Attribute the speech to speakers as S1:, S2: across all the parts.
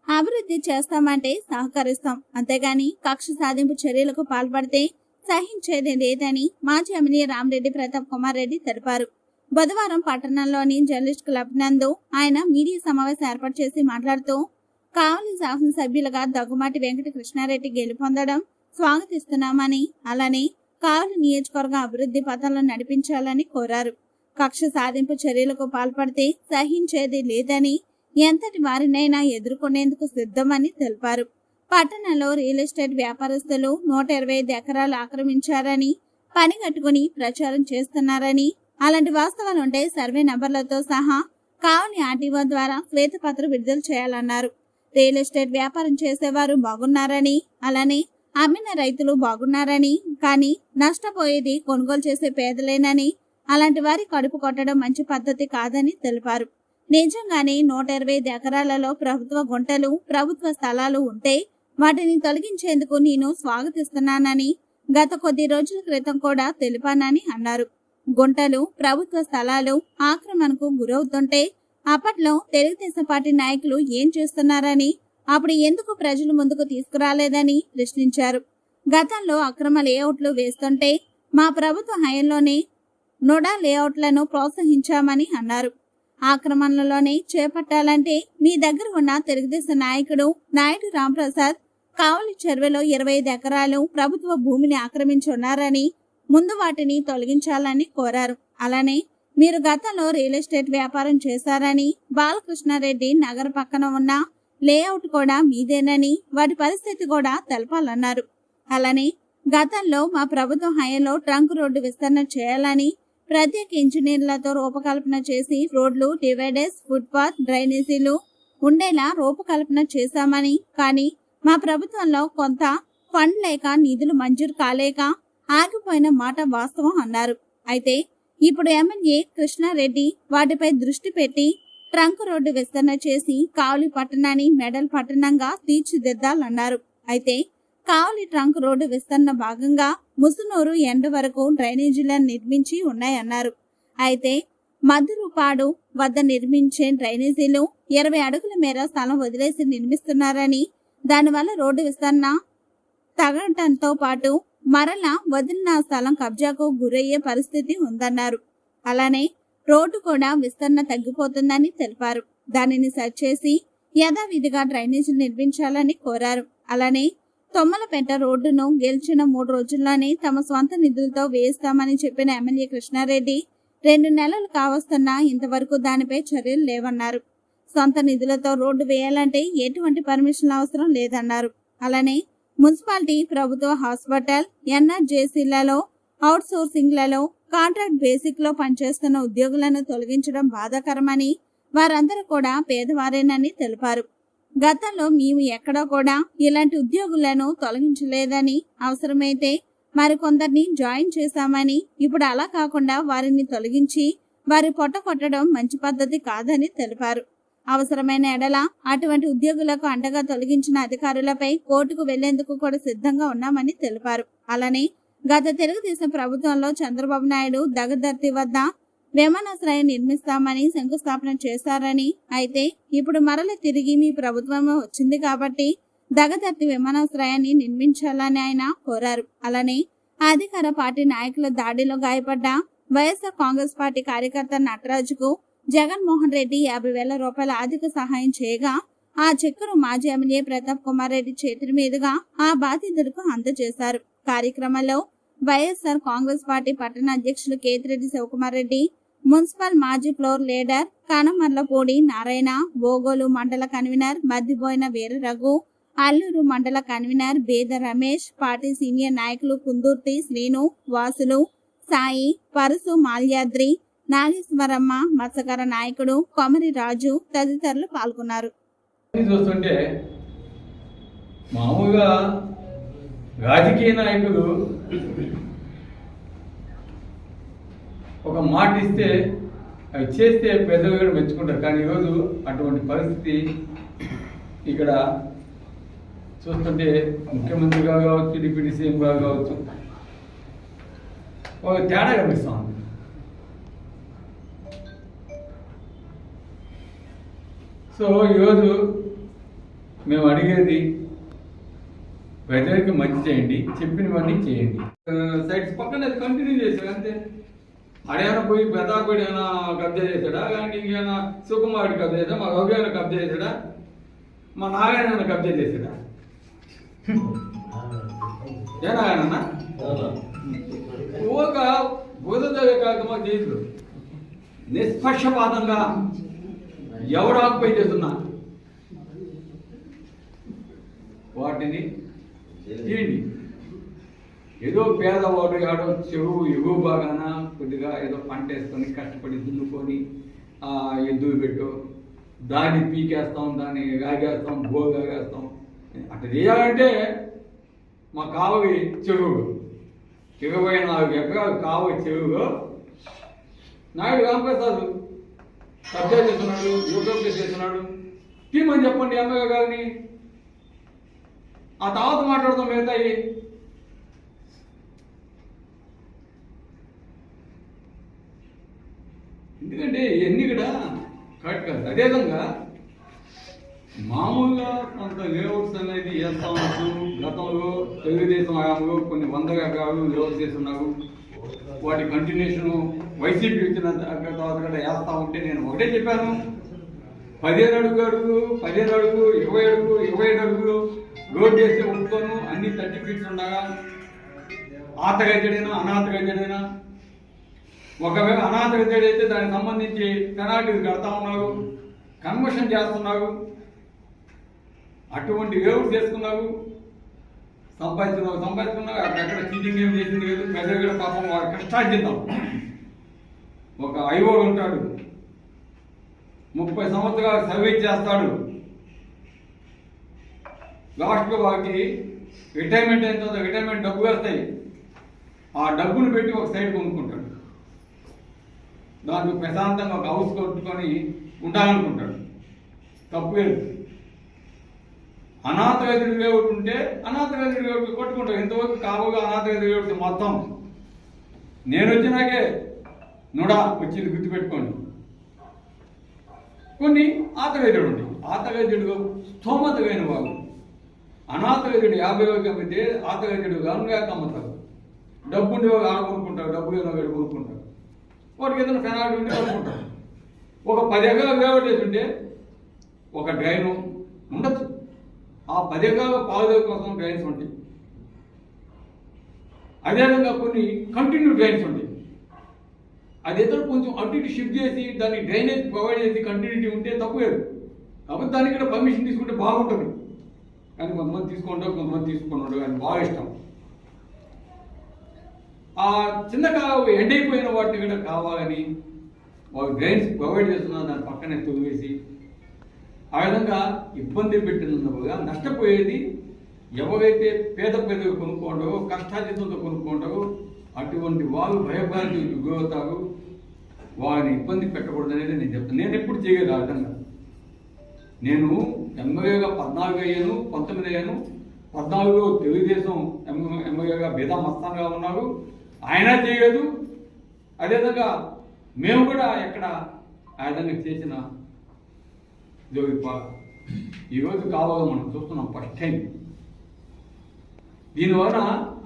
S1: అభివృద్ధి చేస్తామంటే సహకరిస్తాం, అంతేగాని కక్ష సాధింపు చర్యలకు పాల్పడితే సహించేది లేదని మాజీ ఎమ్మెల్యే రామిరెడ్డి ప్రతాప్ కుమార్ రెడ్డి తెలిపారు. బుధవారం పట్టణంలోని జర్నలిస్ట్ క్లబ్ నందు ఆయన మీడియా సమావేశం ఏర్పాటు చేసి మాట్లాడుతూ కావలి శాసనసభ్యులుగా దగ్గుమాటి వెంకట కృష్ణారెడ్డి గెలుపొందడం స్వాగతిస్తున్నామని, అలానే కావలి నియోజకవర్గ అభివృద్ధి పథంలో నడిపించాలని కోరారు. కక్ష సాధింపు చర్యలకు పాల్పడితే సహించేది లేదని, ఎంతటి వారినైనా ఎదుర్కొనేందుకు సిద్ధమని తెలిపారు. పట్టణంలో రియల్ ఎస్టేట్ వ్యాపారస్తులు 125 ఎకరాలు ఆక్రమించారని, పని కట్టుకుని ప్రచారం చేస్తున్నారని, అలాంటి వాస్తవాలుంటే సర్వే నంబర్లతో సహా కావలి ఆర్టీఓ ద్వారా శ్వేతపత్రం విడుదల చేయాలన్నారు. రియల్ ఎస్టేట్ వ్యాపారం చేసేవారు బాగున్నారని, అలానే అమ్మిన రైతులు బాగున్నారని, కానీ నష్టపోయేది కొనుగోలు చేసే పేదలేనని, అలాంటి వారి కడుపు కొట్టడం మంచి పద్ధతి కాదని తెలిపారు. నిజంగానే 125 ఎకరాలలో ప్రభుత్వ గుంటలు, ప్రభుత్వ స్థలాలు ఉంటే వాటిని తొలగించేందుకు నేను స్వాగతిస్తున్నానని గత కొద్ది రోజుల క్రితం కూడా తెలిపానని అన్నారు. గుంటలు, ప్రభుత్వ స్థలాలు ఆక్రమణకు గురవుతుంటే అప్పట్లో తెలుగుదేశం పార్టీ నాయకులు ఏం చేస్తున్నారని, అప్పుడు ఎందుకు ప్రజలు ముందుకు తీసుకురాలేదని ప్రశ్నించారు. గతంలో అక్రమ లేఅవుట్లు వేస్తుంటే మా ప్రభుత్వ హయాంలోనే నోడా లేఅవుట్లను ప్రోత్సహించామని అన్నారు. ఆక్రమణలలోనే చేపట్టాలంటే మీ దగ్గర ఉన్న తెలుగుదేశం నాయుడు రాంప్రసాద్ కావలి చెరువులో 25 ఎకరాలు ప్రభుత్వ భూమిని ఆక్రమించున్నారని, ముందు వాటిని తొలగించాలని కోరారు. అలానే మీరు గతంలో రియల్ ఎస్టేట్ వ్యాపారం చేశారని, బాలకృష్ణారెడ్డి నగర పక్కన ఉన్న లేఅవుట్ కూడా మీదేనని, వాటి పరిస్థితి కూడా తెలపాలన్నారు. అలానే గతంలో మా ప్రభుత్వ హయాంలో ట్రంక్ రోడ్డు విస్తరణ చేయాలని, ప్రత్యేక ఇంజనీర్లతో రూపకల్పన చేసి రోడ్లు, డివైడర్స్, ఫుట్పాత్, డ్రైనేజీలు ఉండేలా రూపకల్పన చేశామని, కానీ మా ప్రభుత్వంలో కొంత ఫండ్ లేక నిధులు మంజూరు కాలేక ఆగిపోయిన మాట వాస్తవం అన్నారు. అయితే ఇప్పుడు ఎమ్మెల్యే కృష్ణారెడ్డి వాటిపై దృష్టి పెట్టి ట్రంక్ రోడ్డు విస్తరణ చేసి కావలి పట్టణాన్ని మెడల్ పట్టణంగా తీర్చిదిద్దాలన్నారు. అయితే కావలి ట్రంక్ రోడ్డు విస్తరణ భాగంగా ముసునూరు ఎండ వరకు డ్రైనేజీలను నిర్మించి ఉన్నాయన్నారు. అయితే మధురుపాడు వద్ద నిర్మించే డ్రైనేజీలు 20 అడుగుల మేర స్థలం వదిలేసి నిర్మిస్తున్నారని, దానివల్ల రోడ్డు విస్తరణ తగ్గడంతో పాటు మరలా వదిలిన స్థలం కబ్జాకు గురయ్యే పరిస్థితి ఉందన్నారు. అలానే రోడ్డు కూడా విస్తరణ తగ్గిపోతుందని తెలిపారు. దానిని సరిచేసి యథావిధిగా డ్రైనేజీలు నిర్మించాలని కోరారు. అలానే తొమ్మలపేట రోడ్డును గెలిచిన 3 రోజుల్లోనే తమ స్వంత నిధులతో వేయిస్తామని చెప్పిన ఎమ్మెల్యే కృష్ణారెడ్డి 2 నెలలు కావస్తున్నా ఇంతవరకు దానిపై చర్యలు లేవన్నారు. సొంత నిధులతో రోడ్డు వేయాలంటే ఎటువంటి పర్మిషన్ అవసరం లేదన్నారు. అలానే మున్సిపాలిటీ, ప్రభుత్వ హాస్పిటల్, ఎన్ఆర్జేసీలలో, అవుట్ సోర్సింగ్లలో కాంట్రాక్ట్ బేసిక్ లో పనిచేస్తున్న ఉద్యోగులను తొలగించడం బాధాకరమని, వారందరూ కూడా పేదవారేనని తెలిపారు. గతంలో మేము ఎక్కడా కూడా ఇలాంటి ఉద్యోగులను తొలగించలేదని, అవసరమైతే మరికొందరిని జాయిన్ చేశామని, ఇప్పుడు అలా కాకుండా వారిని తొలగించి వారి పొట్ట కొట్టడం మంచి పద్ధతి కాదని తెలిపారు. అవసరమైన ఎడల అటువంటి ఉద్యోగులకు అండగా తొలగించిన అధికారులపై కోర్టుకు వెళ్లేందుకు కూడా సిద్ధంగా ఉన్నామని తెలిపారు. అలానే గత తెలుగుదేశం ప్రభుత్వంలో చంద్రబాబు నాయుడు దగదర్తి వద్ద విమానాశ్రయం నిర్మిస్తామని శంకుస్థాపన చేశారని, అయితే ఇప్పుడు మరల తిరిగి మీ ప్రభుత్వమే వచ్చింది కాబట్టి దగదర్తి విమానాశ్రయాన్ని నిర్మించాలని ఆయన కోరారు. అలానే అధికార పార్టీ నాయకుల దాడిలో గాయపడ్డ వైఎస్ఆర్ కాంగ్రెస్ పార్టీ కార్యకర్త నటరాజుకు జగన్మోహన్ రెడ్డి 50,000 రూపాయల ఆర్థిక సహాయం చేయగా ఆ చెక్కును మాజీ ఎమ్మెల్యే ప్రతాప్ కుమార్ రెడ్డి చేతుల మీదుగా ఆ బాధితులకు అందజేశారు. కార్యక్రమంలో వైఎస్ఆర్ కాంగ్రెస్ పార్టీ పట్టణ అధ్యక్షులు కేతిరెడ్డి శివకుమార్ రెడ్డి, మున్సిపల్ మాజీ ఫ్లోర్ లీడర్ కనమర్లపూడి నారాయణ, బోగోలు మండల కన్వీనర్ మద్దిబోయిన వీరరఘు, అల్లూరు మండల కన్వీనర్ బేద రమేష్, పార్టీ సీనియర్ నాయకులు కుందుర్తి శ్రీను, వాసులు, సాయి, పరుసు మాల్యాద్రి, నాగేశ్వరమ్మ, మత్స్యకార నాయకుడు కొమరి రాజు తదితరులు పాల్గొన్నారు.
S2: చూస్తుంటే మామూలుగా రాజకీయ నాయకులు ఒక మాట ఇస్తే అవి చేస్తే పెద్దగా కూడా మెచ్చుకుంటారు. కానీ ఈరోజు అటువంటి పరిస్థితి ఇక్కడ చూస్తుంటే ముఖ్యమంత్రిగా కావచ్చు, డిప్యూటీ సీఎంగా కావచ్చు, ఒక తేడా కనిపిస్తా ఉంది. సో ఈరోజు మేము అడిగేది ప్రజలకి మంచి చేయండి, చెప్పినవన్నీ చేయండి. సైట్స్ పక్కన అది కంటిన్యూ చేశాడు అంతే. అడేమైనా పోయి పెదాకుడు ఏమైనా కబ్జా చేశాడా, కానీ ఇంకేమైనా సుకుమారుడు కబ్జా చేశాడా, మా రఘు ఏమైనా కబ్జా చేశాడా, మా నారాయణ ఏమైనా కబ్జా చేశాడా? ఏ నారాయణ ఒక బోధదవే కార్యక్రమం చేయదు. నిష్పక్షపాతంగా ఎవరు ఆక్యుపై చేస్తున్నా వాటిని చేయండి. ఏదో పేదవాడు ఆడో చెరువు ఎగువ బాగాన కొద్దిగా ఏదో పంట వేసుకొని కష్టపడి దున్నుకొని ఎద్దులు పెట్టు, దాన్ని పీకేస్తాం, దాన్ని గాగేస్తాం, గాగేస్తాం. అట్లా చేయాలంటే మా కావవి చెరువు 24 ఎకరాలు కావవి చెరువు నాయుడు రామప్రసాద్ కబ్జా చేస్తున్నాడు, యువకబ్జా చేస్తున్నాడు. టీమని చెప్పండి ఎమ్మెల్యే గారిని, ఆ తర్వాత మాట్లాడుతాం మిగతాయి. ఎందుకంటే ఇవన్నీ కూడా కరెక్ట్ కాదు. అదేవిధంగా మామూలుగా కొంత లేఅవుట్స్ అనేది వేస్తా ఉండొచ్చు. గతంలో తెలుగుదేశం హయాంలో కొన్ని 100 ఎకరాలు లేఅవుట్స్ చేస్తున్నారు. వాటి కంటిన్యూషన్ వైసీపీ వచ్చిన తర్వాత కూడా వేస్తా ఉంటే నేను ఒకటే చెప్పాను, 15 అడుగులు 15 అడుగులు 20 అడుగులు 25 అడుగులు రోడ్ చేస్తే ఒప్పుకోను. అన్ని 30 ఫీట్స్ ఉండగా ఆతగజడైనా అనాథగజడైనా, ఒకవేళ అనాథగజడ అయితే దానికి సంబంధించి పెనాల్టీలు కడతా ఉన్నారు, కన్వర్షన్ చేస్తున్నారు. అటువంటి వేవుడు చేసుకున్నారు, సంపాదించుకున్నారు. అక్కడ చీటింగ్ ఏం చేసింది లేదు. ప్రజలు కూడా పాపం వాడు కష్టార్జితం. ఒక ఐఓ ఉంటాడు, 30 సంవత్సరాలు సర్వీస్ చేస్తాడు. లాస్ట్లో వారికి రిటైర్మెంట్ అయిన తర్వాత రిటైర్మెంట్ డబ్బులు వస్తాయి. ఆ డబ్బును పెట్టి ఒక సైడ్ కొనుక్కుంటాడు. దాంట్లో ప్రశాంతంగా ఒక హౌస్ కొట్టుకొని ఉండాలనుకుంటాడు. తప్పు లేదు. అనాథ వైద్యుడు వేవుడు ఉంటే అనాథ వైద్యుడు వేవుడు కొట్టుకుంటాడు. ఇంతవరకు కావుగా అనాథ వైద్యుడు వేవుడు మొత్తం నేను వచ్చినాకే నుడా వచ్చింది, గుర్తుపెట్టుకోండి. కొన్ని ఆతవైద్యుడు ఉంది. ఆతవైద్యుడు స్తోమత లేని వాళ్ళు. అనాథ వైద్యుడు 50 అమ్మితే ఆతవైద్యుడు 4 అమ్ముతారు. డబ్బు ఉండే వాళ్ళు ఆడ కొనుక్కుంటారు, డబ్బు లేని వాళ్ళు కొనుక్కుంటారు. వాటికి ఏదైనా పెనాల్టీ ఉంటే కొనుక్కుంటారు. ఒక 10 ఎకరాలు వేవట్ చేస్తుంటే ఒక డ్రైను ఉండొచ్చు. ఆ 10 ఎకరాల పావుదేవి కోసం డ్రైన్స్ ఉంటాయి. అదేవిధంగా కొన్ని కంటిన్యూ డ్రైన్స్ ఉంటాయి. అదేదో కొంచెం అటు ఇటు షిఫ్ట్ చేసి దాన్ని డ్రైనేజ్ ప్రొవైడ్ చేసి కంటిన్యూటీ ఉంటే తప్పు లేదు. కాబట్టి దానికి కూడా పర్మిషన్ తీసుకుంటే బాగుంటుంది. కానీ కొంతమంది తీసుకుంటారు, కొంతమంది తీసుకున్నాడు. కానీ బాగా ఇష్టం. ఆ చిన్న కాలం ఎండ్ అయిపోయిన వాటిని కూడా కావాలని వాళ్ళు డ్రైన్స్ ప్రొవైడ్ చేస్తున్నారు. దాని పక్కనే తొలివేసి ఆ విధంగా ఇబ్బంది పెట్టినందుగా నష్టపోయేది ఎవరైతే పేద పేదలు కొనుక్కుంటారో, కష్టార్జితంతో కొనుక్కుంటారో అటువంటి వాళ్ళు భయభ్రాంతికి గురవుతారు. వారిని ఇబ్బంది పెట్టకూడదు అనేది నేను చెప్తాను. నేను ఎప్పుడు చేయలేదు ఆ విధంగా. నేను ఎమ్మెల్యేగా 14 అయ్యాను, 19 అయ్యాను. 14లో తెలుగుదేశం ఎమ్మెల్యేగా బేదా మస్తాన్గా ఉన్నారు. ఆయన చేయలేదు. అదేవిధంగా మేము కూడా ఎక్కడ ఆ విధంగా చేసిన ఈరోజు కావాలో మనం చూస్తున్నాం ఫస్ట్ టైం. దీనివల్ల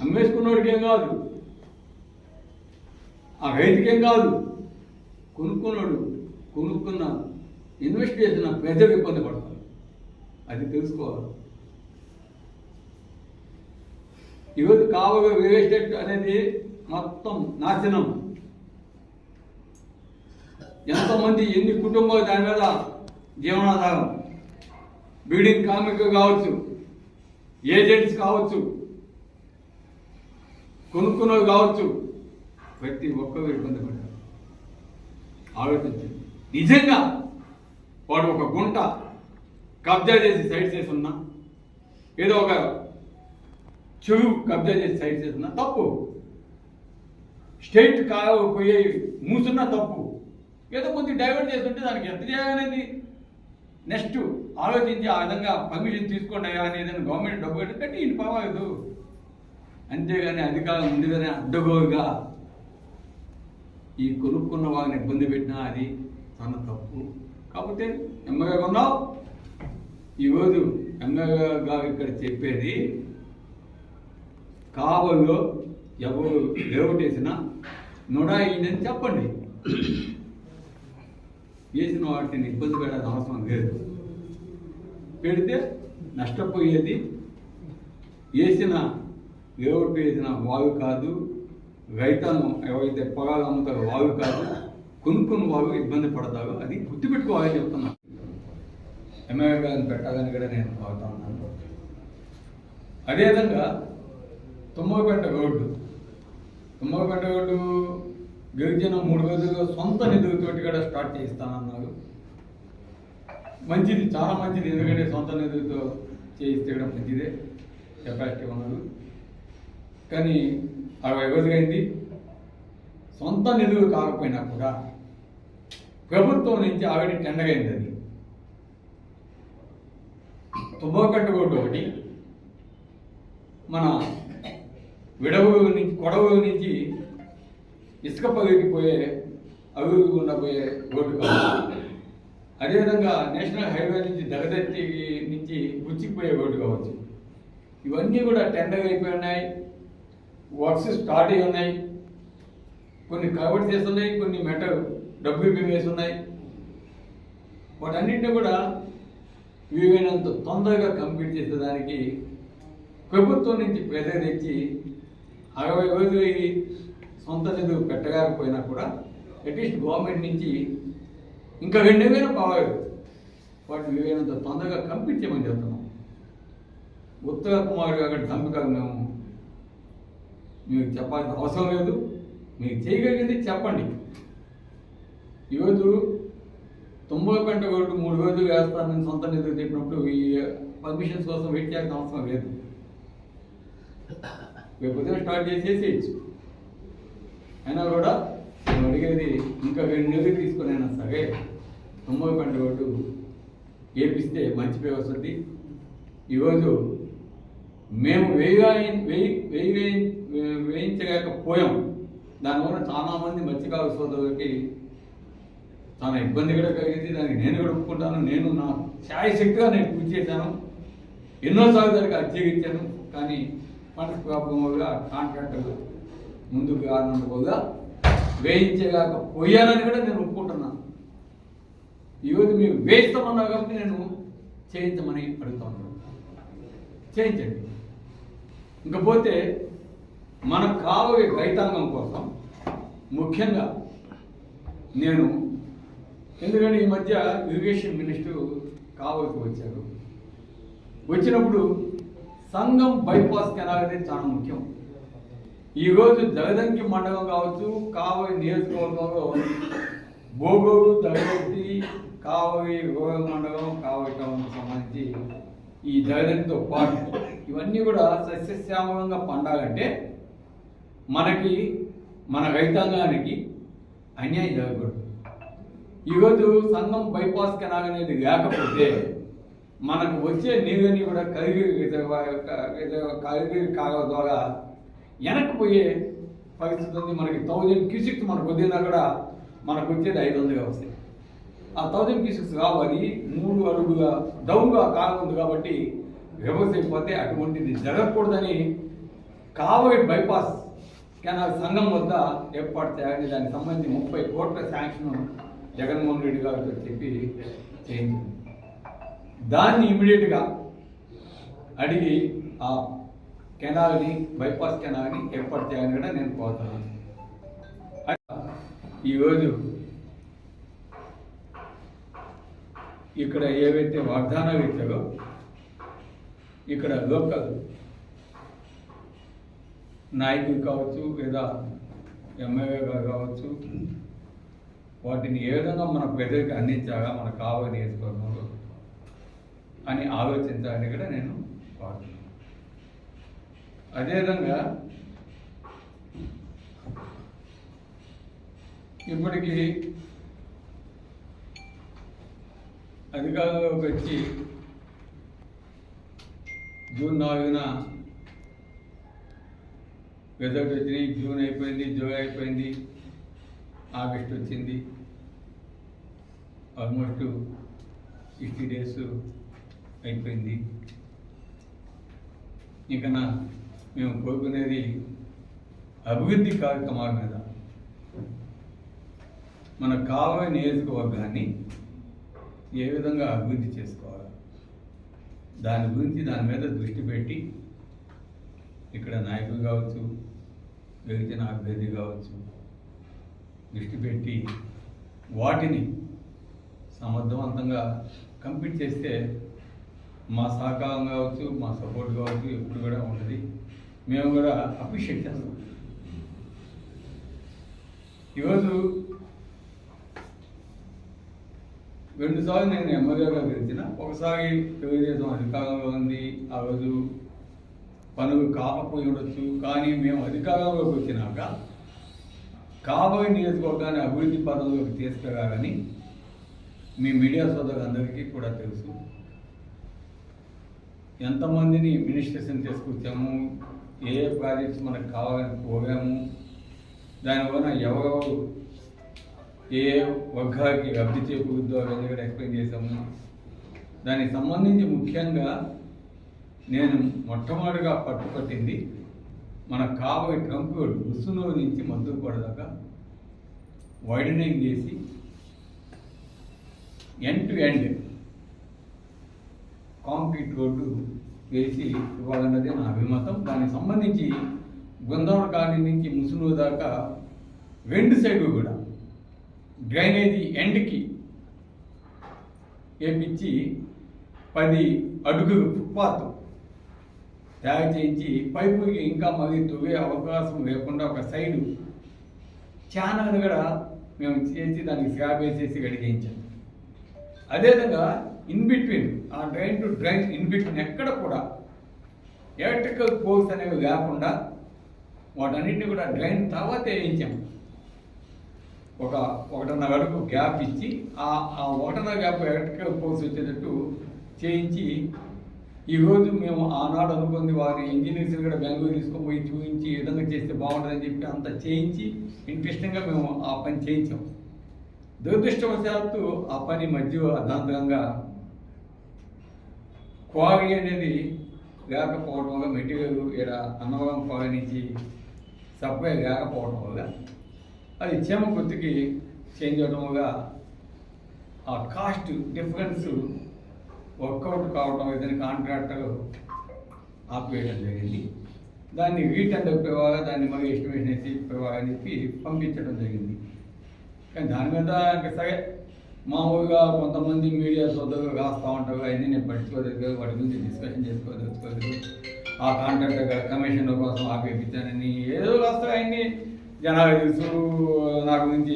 S2: అమ్మేసుకున్నోడికి ఏం కాదు, ఆ రైతుకేం కాదు, కొనుక్కున్నాడు కొనుక్కున్న ఇన్వెస్ట్ చేసిన ప్రజలు ఇబ్బంది పడతారు. అది తెలుసుకోవాలి. ఈరోజు కావగా రియల్ ఎస్టేట్ అనేది మొత్తం నాశనం. ఎంతోమంది ఎన్ని కుటుంబాలు దాని మీద జీవనాధారం, బిల్డింగ్ కార్మికులు కావచ్చు, ఏజెంట్స్ కావచ్చు, కొనుక్కున్నవి కావచ్చు, ప్రతి ఒక్కరు ఇబ్బంది పడ్డారు. ఆలోచించండి. నిజంగా వాడు ఒక గుంట కబ్జా చేసి సైడ్ చేసి ఉన్నా, ఏదో ఒక చెరువు కబ్జా చేసి సైడ్ చేసి ఉన్నా తప్పు. స్టేట్ పోయే మూసున్నా తప్పు. ఏదో కొద్ది డైవర్ట్ చేస్తుంటే దానికి ఎంత చేయాలనేది నెక్స్ట్ ఆలోచించి ఆ విధంగా పర్మిషన్ తీసుకోండి అనేది గవర్నమెంట్ డబ్బు కట్టి ఇంటి పర్వాలేదు. అంతేగాని అధికారం ముందుగానే అడ్డగోలుగా ఈ కొనుక్కున్న వాళ్ళని ఇబ్బంది పెట్టినా అది తన తప్పు. కాకపోతే ఎమ్మెల్యే ఉన్నావు, ఈరోజు ఎమ్మెల్యే గారు ఇక్కడ చెప్పేది కావల్లో ఎవరు లేవటేసినా నుడాయిందని చెప్పండి. వేసిన వాటిని ఇబ్బంది పెట్టాల్సిన అవసరం లేదు. పెడితే నష్టపోయేది లేఅవుట్ వేసిన వాగు కాదు, రైతాను ఎవరైతే పొలాలు అమ్ముతారో వాగు కాదు, కొనుక్కున్న వాగు ఇబ్బంది పడతారో అది గుర్తుపెట్టుకోవాలని చెప్తున్నా. ఎమ్మెల్యే గారిని పెట్టాలని కూడా నేను కోరుతా ఉన్నాను. అదేవిధంగా తుమ్మగపేట రోడ్డు గిరిజన 3 రోజుల్లో సొంత నిధులతోటి కూడా స్టార్ట్ చేయిస్తానన్నారు. మంచిది, చాలా మంచిది. ఎందుకంటే సొంత నిధులతో చేయిస్తే కూడా మంచిదే, కెపాసిటీ ఉన్నది. కానీ 60 రోజులైంది. సొంత నిధులు కాకపోయినా కూడా ప్రభుత్వం నుంచి ఆల్రెడీ టెండర్ అయింది. అది తుమ్మగపేట రోడ్డు ఒకటి, మన విడవూరు నుంచి కొడవూరు నుంచి ఇసుక పగిలికి పోయే అభివృద్ధి గుండా పోయే రోడ్డు కావచ్చు. అదేవిధంగా నేషనల్ హైవే నుంచి దగదత్తి నుంచి గుచ్చిపోయే రోడ్డు కావచ్చు. ఇవన్నీ కూడా టెండర్ అయిపోయి ఉన్నాయి, వర్క్స్ స్టార్ట్ అయి ఉన్నాయి. కొన్ని కవర్ చేస్తున్నాయి, కొన్ని మెటల్ డబ్బులు వేసి ఉన్నాయి. వాటన్నింటినీ కూడా వీలైనంత తొందరగా కంప్లీట్ చేసేదానికి ప్రభుత్వం నుంచి ప్రెజర్ తెచ్చి 60 రోజులు సొంత నిధులు పెట్టలేకపోయినా కూడా అట్లీస్ట్ గవర్నమెంట్ నుంచి ఇంకా 2,000 పర్వాలేదు, వాటిని వీలైనంత తొందరగా కంప్లీట్ చేయమని చెప్తున్నాం. ఉత్తర కుమార్ గారు డంపికాలు మీకు చెప్పాల్సిన అవసరం లేదు. మీకు చేయగలిగింది చెప్పండి. ఈరోజు తుమ్మగపేట రోడ్డు 3 రోజులు వేస్తానని సొంత నిధులు చెప్పినప్పుడు ఈ పర్మిషన్స్ కోసం వెయిట్ చేయాల్సిన అవసరం లేదు. రేపు ఉదయం స్టార్ట్ చేసేసేయచ్చు. అయినా కూడా నేను అడిగేది ఇంకా 2 నెలలు తీసుకొని అయినా సరే తుమ్మగపేట రోడ్డు వేపిస్తే మంచి పేరు వస్తుంది. ఈరోజు మేము వేయించలేకపోయాం. దానివల్ల చాలామంది మత్స్యకారు సోదరులకి చాలా ఇబ్బంది కూడా కలిగింది. దానికి నేను కూడా ఒప్పుకుంటాను. నేను నా శాయశక్తిగా నేను కృషి చేశాను. ఎన్నోసార్లు దానికి అర్జీగించాను. కానీ ఫండ్స్ ప్రాబ్లం వల్ల కాంట్రాక్టర్ ముందుకు కారణం వల్ల వేయించలేకపోయానని కూడా నేను ఒప్పుకుంటున్నాను. ఈరోజు మీరు వేయిస్తామన్నారు కాబట్టి నేను చేయించమని అడుగుతాను. చేయించండి. ఇంకపోతే మనకు కావే రైతాంగం కోసం ముఖ్యంగా నేను, ఎందుకంటే ఈ మధ్య ఇరిగేషన్ మినిస్టర్ కావలికి వచ్చారు. వచ్చినప్పుడు సంగం బైపాస్ కెనాల్ అనేది చాలా ముఖ్యం. ఈరోజు జగదంకి మండలం కావచ్చు, కావలి నియోజకవర్గంలో బోగోడు, దగదత్తి, కావలి రూరల్ మండలం, కావలి టౌన్కి సంబంధించి ఈ జగదంకితో పాటు ఇవన్నీ కూడా సస్యశ్యామలంగా పండాలంటే మనకి మన రైతాంగానికి అన్యాయం జరగకూడదు. ఈరోజు సంగం బైపాస్ కెనాల్ అనేది లేకపోతే మనకు వచ్చే నీళ్ళని కూడా కరిగి కాలువ ద్వారా వెనక్కిపోయే పరిస్థితి ఉంది. మనకి 1000 క్యూసిక్స్ మనకు వదిలినా కూడా మనకు వచ్చేది 500గా వస్తాయి. ఆ 1000 క్యూసిక్స్ కావాలి. 3 అడుగుల డౌన్గా కాలం ఉంది కాబట్టి రివర్స్ అయిపోతే అటువంటిది జరగకూడదని కావలి బైపాస్ కెనాల్ సంఘం వద్ద ఏర్పాటు చేయాలని దానికి సంబంధించి 30 కోట్ల శాంక్షన్ జగన్మోహన్ రెడ్డి గారితో చెప్పి చేయించింది. దాన్ని ఇమీడియట్గా అడిగి ఆ కెనాల్ని, బైపాస్ కెనాల్ని ఏర్పాటు చేయాలని కూడా నేను కోరుతున్నాను. ఈరోజు ఇక్కడ ఏవైతే వాగ్దానాలు ఇచ్చారో ఇక్కడ లోకల్ నాయకులు కావచ్చు లేదా ఎమ్మెల్యే గారు కావచ్చు, వాటిని ఏ విధంగా మన ప్రజలకు అందించాలా మన కావలి నియోజకవర్గంలో అని ఆలోచించాలని కూడా నేను కోరుతున్నాను. అదేవిధంగా ఇప్పటికీ అధికారంలోకి వచ్చి జూన్ 4న రిజల్ట్ వచ్చినాయి. జూన్ అయిపోయింది, జూలై అయిపోయింది, ఆగస్ట్ వచ్చింది. ఆల్మోస్ట్ 60 డేస్ అయిపోయింది. ఇక మేము కోరుకునేది అభివృద్ధి కార్యక్రమాల మీద. మన కావలి నియోజకవర్గాన్ని ఏ విధంగా అభివృద్ధి చేసుకోవాలి దాని గురించి దాని మీద దృష్టి పెట్టి ఇక్కడ నాయకులు కావచ్చు, గెలిచిన అభ్యర్థి కావచ్చు, దృష్టి పెట్టి వాటిని సమర్థవంతంగా కంప్లీట్ చేస్తే మా సహకారం కావచ్చు, మా సపోర్ట్ కావచ్చు ఎప్పుడు కూడా ఉంటుంది. మేము కూడా అప్రిషియేట్ చేస్తాం. ఈరోజు 2 సార్లు నేను ఎమ్మెల్యేగా గెలిచిన, ఒకసారి తెలుగుదేశం అధికారంలో ఉంది. ఆ రోజు పనులు కాకపోయి ఉండొచ్చు, కానీ మేము అధికారంలోకి వచ్చినాక కాబోయే నియోజకవర్గాన్ని అభివృద్ధి పదంలోకి తీసుకురాలని మీ మీడియా సోదరులందరికీ కూడా తెలుసు. ఎంతమందిని మినిస్ట్రేషన్ తీసుకొచ్చాము, ఏ ప్రాజెక్ట్స్ మనకు కావాలని కోరాము, దానివల్ల ఎవరెవరు ఏ వర్గానికి లబ్ధి చేకూరుద్దో అవన్నీ కూడా ఎక్స్ప్లెయిన్ చేశాము. దానికి సంబంధించి ముఖ్యంగా నేను మొట్టమొదటిగా పట్టుపట్టింది మన కాబోయే ట్రంప్ రోడ్ ఉస్సునూరు నుంచి మద్దూరుపాడు దాకా వైడనింగ్ చేసి end to end concrete road వేసి ఇవ్వాలన్నదే నా అభిమతం. దానికి సంబంధించి బృందావన కాలనీ నుంచి ముసునూరు దాకా 2 సైడ్లు కూడా డ్రైనేజీ ఎండ్కి వేపించి 10 అడుగులు ఫుట్పాత్ తయారు చేయించి పైపుకి ఇంకా మళ్ళీ తొవ్వే అవకాశం లేకుండా ఒక సైడు ఛానల్ కూడా మేము చేసి దానికి స్లాబ్ వేసేసి గడిగించాం. అదేవిధంగా ఇన్ బిట్వీన్ ఆ drain to drain in between ఎక్కడ కూడా ఎలక్ట్రికల్ పోల్స్ అనేవి లేకుండా వాటన్నింటినీ కూడా డ్రైన్ తర్వాత వేయించాం. 1.5 అడుగు గ్యాప్ ఇచ్చి ఆ 1.5 గ్యాప్ ఎలక్ట్రికల్ పోల్స్ వచ్చేటట్టు చేయించి ఈరోజు మేము ఆనాడు అనుకుంది వారి ఇంజనీర్స్ని కూడా బెంగళూరు తీసుకుపోయి చూపించి ఏ విధంగా చేస్తే బాగుంటుందని చెప్పి అంత చేయించి ఇంట్రెస్టింగ్గా మేము ఆ పని చేయించాం. దురదృష్టవశాత్తు ఆ పని మధ్య అర్ధాంతరంగా క్వారీ అనేది లేకపోవడం వల్ల మెటీరియల్ ఇక్కడ అన్నవరం క్వారీ నుంచి సప్లై లేకపోవడం వల్ల అది చీమ గుర్తుకి చేంజ్ అవడం వల్ల ఆ కాస్ట్ డిఫరెన్స్ వర్కౌట్ కావడం ఏదైనా కాంట్రాక్టర్ ఆపేయడం జరిగింది. దాన్ని రీటెండర్ ఇవ్వాలి, దాన్ని మళ్ళీ ఎస్టిమేషన్ వేసి ఇవ్వాలని చెప్పి పంపించడం జరిగింది. కానీ దాని మీద ఇంకా సరే మామూలుగా కొంతమంది మీడియా సోదరులు రాస్తూ ఉంటారు, అవన్నీ నేను పట్టించుకోలేదు, వాటి గురించి డిస్కషన్ చేసుకోలేదు. ఆ కాంట్రాక్టర్ కమిషన్ కోసం ఆపేపించానని ఏదో రాస్తారు. అవన్నీ జనాలు తెలుసు, నా గురించి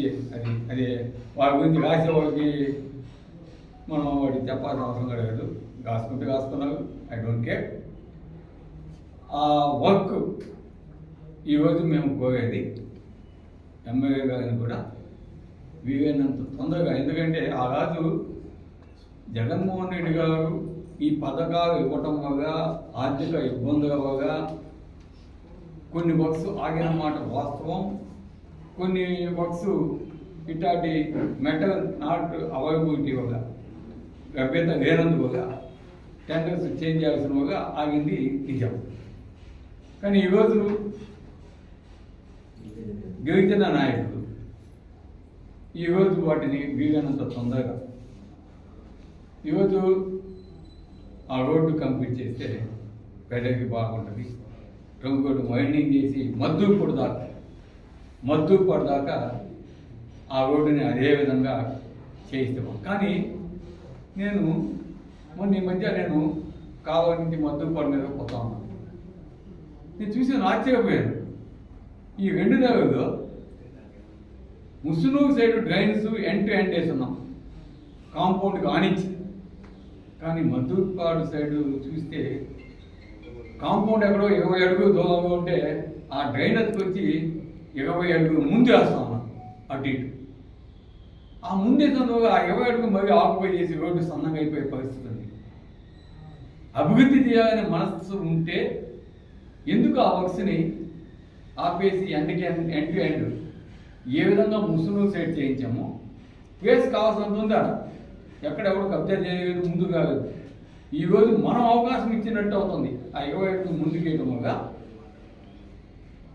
S2: అది వాటి గురించి రాసే వాళ్ళకి మనం వాటికి చెప్పాల్సిన అవసరం లేదు. రాసుకుంటే రాసుకున్నారు, ఐ డోంట్ కేర్. ఆ వర్క్ ఈరోజు మేము కోరేది ఎమ్మెల్యే గారిని కూడా వీలైనంత తొందరగా, ఎందుకంటే ఆ రాజు జగన్మోహన్ రెడ్డి గారు ఈ పథకాలు ఇవ్వటం వల్ల ఆర్థిక ఇబ్బందుల వల్ల కొన్ని వర్క్స్ ఆగిన మాట వాస్తవం. కొన్ని వర్క్స్ ఇట్లాంటి మెటల్ నాట్ అవైలబిలిటీ వల్ల లభ్యత లేనందువల్ల టెండర్స్ చేంజ్ చేయాల్సిన వల్ల ఆగింది నిజం. కానీ ఈరోజు గిరిజన నాయకులు ఈరోజు వాటిని వీలైనంత తొందరగా ఈరోజు ఆ రోడ్డు కంప్లీట్ చేస్తే ప్రజలకి బాగుంటుంది. ఇంకోటి వైండింగ్ చేసి మద్దూరుపాడు దాకా ఆ రోడ్డుని అదే విధంగా చేయిస్తాము. కానీ నేను మొన్న ఈ మధ్య కావలి నుంచి మద్దూరుపాడు మీద పోతా ఉన్నాను. నేను చూసి ఆశ్చర్యపోయాను. ఈ 2 నెలల్లో Musunuru side drains end to end వేస్తున్నాం కాంపౌండ్ కానిచ్చి. కానీ మద్దూరుపాడు సైడ్ చూస్తే కాంపౌండ్ ఎక్కడో 20 అడుగులు దూరంలో ఉంటే ఆ డ్రైన్ వచ్చి 20 అడుగులు ముందు వేస్తా ఉన్నాం అటు ఇటు. ఆ ముందేసంలో ఆ 20 అడుగులు మళ్ళీ ఆక్యుపై చేసి రోడ్డు సన్నంగా అయిపోయే పరిస్థితి ఉంది. అభివృద్ధి చేయాలనే మనస్సు ఉంటే ఎందుకు ఆ వర్క్స్ని ఆపేసి ఎండ్ టు ఎండ్ ఏ విధంగా ముసునూరు సైడ్ చేయించామో ప్లేస్ కావాల్సినంత ఉందా, ఎక్కడెవరు కబ్జా చేయలేదు, ముందు కాలేదు. ఈరోజు మనం అవకాశం ఇచ్చినట్టు అవుతుంది. ఆ 20 అడుగులు ముందుకేయడం వల్ల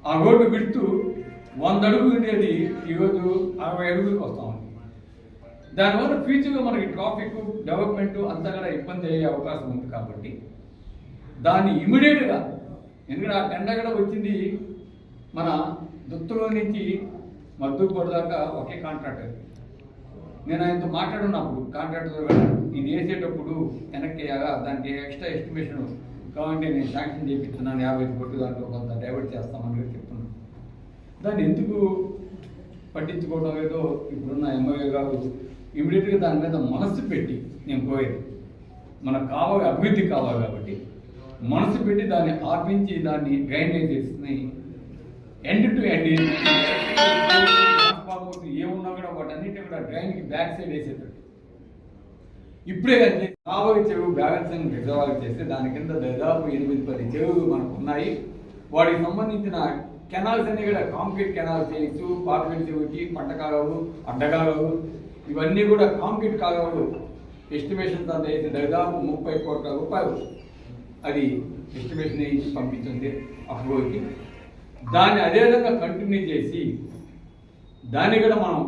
S2: ఆ రోడ్డు విడుతూ 100 అడుగులు ఉండేది ఈరోజు 60 అడుగులకు వస్తా ఉంది. దానివల్ల ఫ్యూచర్గా మనకి ట్రాఫిక్ డెవలప్మెంట్ అంతా కూడా ఇబ్బంది అయ్యే అవకాశం ఉంది. కాబట్టి దాన్ని ఇమీడియట్గా, ఎందుకంటే ఆ టెండర్ కూడా వచ్చింది మన దుత్తులో నుంచి మద్దూరు దాకా ఒకే కాంట్రాక్టర్. నేను ఆయనతో మాట్లాడున్నప్పుడు కాంట్రాక్టర్ ఇది వేసేటప్పుడు వెనక్కి దానికి ఎక్స్ట్రా ఎస్టిమేషన్ కావాలంటే నేను శాంక్షన్ చేయించున్నాను 50 కోట్లు, దాంట్లో కొంత డైవర్ట్ చేస్తామని చెప్తున్నాను. దాన్ని ఎందుకు పట్టించుకోవడం లేదో ఇప్పుడున్న ఎమ్మెల్యే గారు ఇమీడియట్గా దాని మీద మనస్సు పెట్టి, నేను పోయేది మనకు కావాలి, అభివృద్ధి కావాలి కాబట్టి మనసు పెట్టి దాన్ని ఆపించి దాన్ని డ్రైనేజెస్ని ఎండ్ టు ఎండ్ ఏమున్నా కూడా వాటన్నిటి కూడా డ్రైన్కి బ్యాక్ సైడ్ వేసేటట్టు ఇప్పుడే కానీ కావలి చెరువు బ్యాలెన్సింగ్ రిజర్వాయర్ చేస్తే దాని కింద దాదాపు 8-10 చెరువులు మనకు ఉన్నాయి. వాటికి సంబంధించిన కెనాల్స్ అన్ని కూడా కాంక్రీట్ కెనాల్స్ చేయొచ్చు. పార్లమెంట్ చెరువుకి పంట కాలువలు, అడ్డకాలువలు ఇవన్నీ కూడా కాంక్రీట్ కాలువలు ఎస్టిమేషన్స్ అంతా అయితే దాదాపు 30 కోట్ల రూపాయలు అది ఎస్టిమేషన్ వేసి పంపించింది అప్రూవల్కి. దాన్ని అదేవిధంగా కంటిన్యూ చేసి దాన్ని కూడా మనం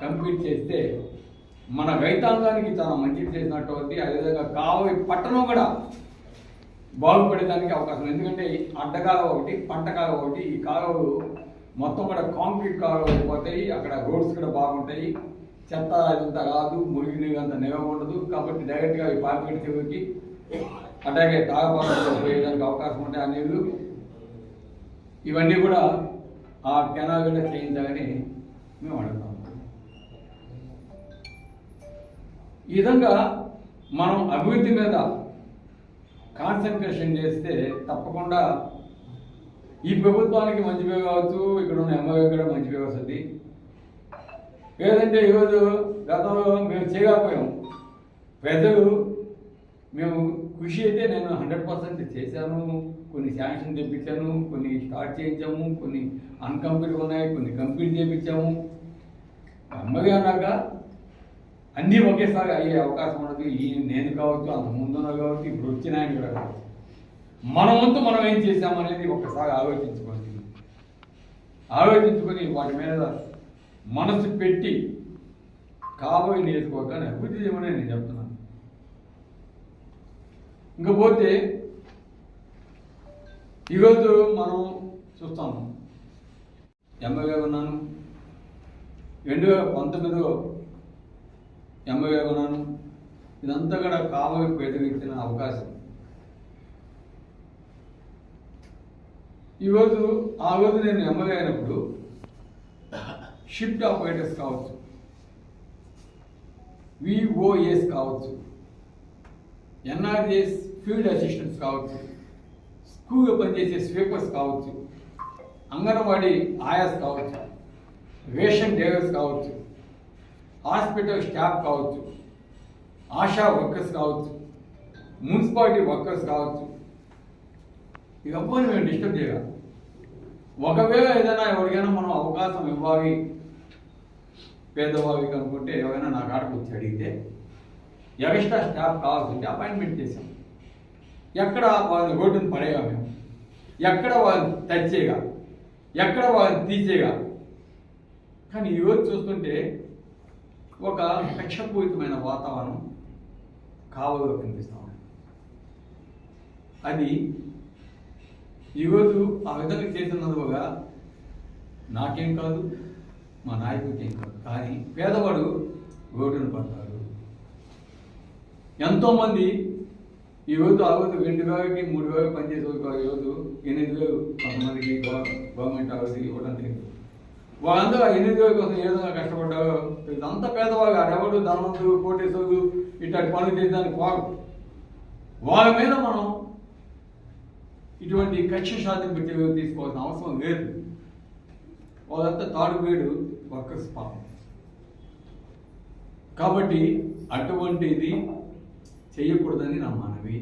S2: కంప్లీట్ చేస్తే మన రైతాంగానికి చాలా మంచిది చేసినట్టు అవుతుంది. అదేవిధంగా కావలి పట్టణం కూడా బాగుపడేదానికి అవకాశం. ఎందుకంటే అడ్డకాలువ ఒకటి, పంట కాలువ ఒకటి, ఈ కాలువలు మొత్తం కూడా కాంక్రీట్ కాలువ అయిపోతాయి. అక్కడ రోడ్స్ కూడా బాగుంటాయి, చెత్త అదంతా రాదు, మురికి నీరు అంత నిల్వ ఉండదు. కాబట్టి డైరెక్ట్గా ఈ పార్లమెంట్ చెరువుకి అట్లాగే తాగబాటులో పోయేదానికి అవకాశం ఉంటాయి. ఆ నీళ్ళు ఇవన్నీ కూడా ఆ కెనాల్ కూడా చేయించాలని మేము అడుగుతాము. ఈ విధంగా మనం అభివృద్ధి మీద కాన్సన్ట్రేషన్ చేస్తే తప్పకుండా ఈ ప్రభుత్వానికి మంచి పేరు కావచ్చు, ఇక్కడ ఉన్న ఎమ్మెల్యే కూడా మంచి పేరు వస్తుంది. లేదంటే ఈరోజు గతంలో మేము చేయకపోయాం, ప్రజలు మేము కృషి అయితే నేను 100% చేశాను. కొన్ని శాంక్షన్ తెప్పించాను, కొన్ని స్టార్ట్ చేయించాము, కొన్ని అన్కంప్లీట్ ఉన్నాయి, కొన్ని కంప్లీట్ చేయించాము. ఎమ్మెల్యే అన్నాక అన్నీ ఒకేసారి అయ్యే అవకాశం ఉండదు. ఈ నేను కావచ్చు, అంత ముందున్న కావచ్చు, ఇప్పుడు వచ్చిన ఆయన కూడా కావచ్చు. మన వంతు మనం ఏం చేశామనేది ఒక్కసారి ఆలోచించుకొని వాటి మీద మనసు పెట్టి కాబోయే నేర్చుకోవటాన్ని అభివృద్ధి చేయమని నేను చెప్తున్నాను. ఇంకపోతే ఈరోజు మనం చూస్తాము, ఎమ్మెల్యే ఉన్నాను, 2019లో ఎమ్మెల్యే ఉన్నాను. ఇదంతా కూడా కావలి ప్రజలకు ఇచ్చిన అవకాశం. ఈరోజు ఆ రోజు నేను ఎమ్మెల్యే అయినప్పుడు షిఫ్ట్ ఆపరేటర్స్ కావచ్చు, విఓఎస్ కావచ్చు, ఎన్ఆర్జీఎస్ ఫీల్డ్ అసిస్టెంట్స్ కావచ్చు, స్కూల్లో పనిచేసే స్వీపర్స్ కావచ్చు, అంగన్వాడీ ఆయాస్ కావచ్చు, రేషన్ డీలర్స్ కావచ్చు, హాస్పిటల్ స్టాఫ్ కావచ్చు, ఆశా వర్కర్స్ కావచ్చు, మున్సిపాలిటీ వర్కర్స్ కావచ్చు, ఇక అబ్బాయిని మేము డిస్టర్బ్ చేయాలి. ఒకవేళ ఏదైనా ఎవరికైనా మనం అవకాశం ఇవ్వాలి పేదవాళ్ళకి అనుకుంటే ఎవరైనా నా కాడకు వచ్చి అడిగితే ఎక్స్ట్రా స్టాఫ్ కావాల్సింటే అపాయింట్మెంట్ చేసాం. ఎక్కడ వాళ్ళని రోడ్డును పడేగా మేము, ఎక్కడ వాళ్ళని టచ్ చేయగా, ఎక్కడ వాళ్ళని తీసేగా. కానీ ఈరోజు చూస్తుంటే ఒక కక్షపూరితమైన వాతావరణం కావలిలో కనిపిస్తూ ఉంది. అది ఈరోజు ఆ విధంగా చేసినందువగా నాకేం కాదు, మా నాయకుడికి ఏం కాదు, కానీ పేదవాడు రోడ్డును పడతాడు. ఎంతోమంది ఈరోజు ఆ రోజు 2,000కి 3,000 పనిచేసే ఈరోజు 8,000 కొంతమందికి గవర్నమెంట్ ఆరోజు ఇవ్వడం తెలియదు. వాళ్ళందరూ 8,000 కోసం ఏ విధంగా కష్టపడ్డారో అంత పేదవాళ్ళు, ఆడెవడు ధనవంతుడు కోటేశ్వరుడు ఇట్లాంటి పనులు చేసేదానికి వాళ్ళ మీద మనం ఇటువంటి కక్ష సాధింపు చర్యలు తీసుకోవాల్సిన అవసరం లేదు. వాళ్ళంతా తాడుబేడు వర్కర్స్ పాపం. కాబట్టి అటువంటిది చేయకూడదని నా మనవి.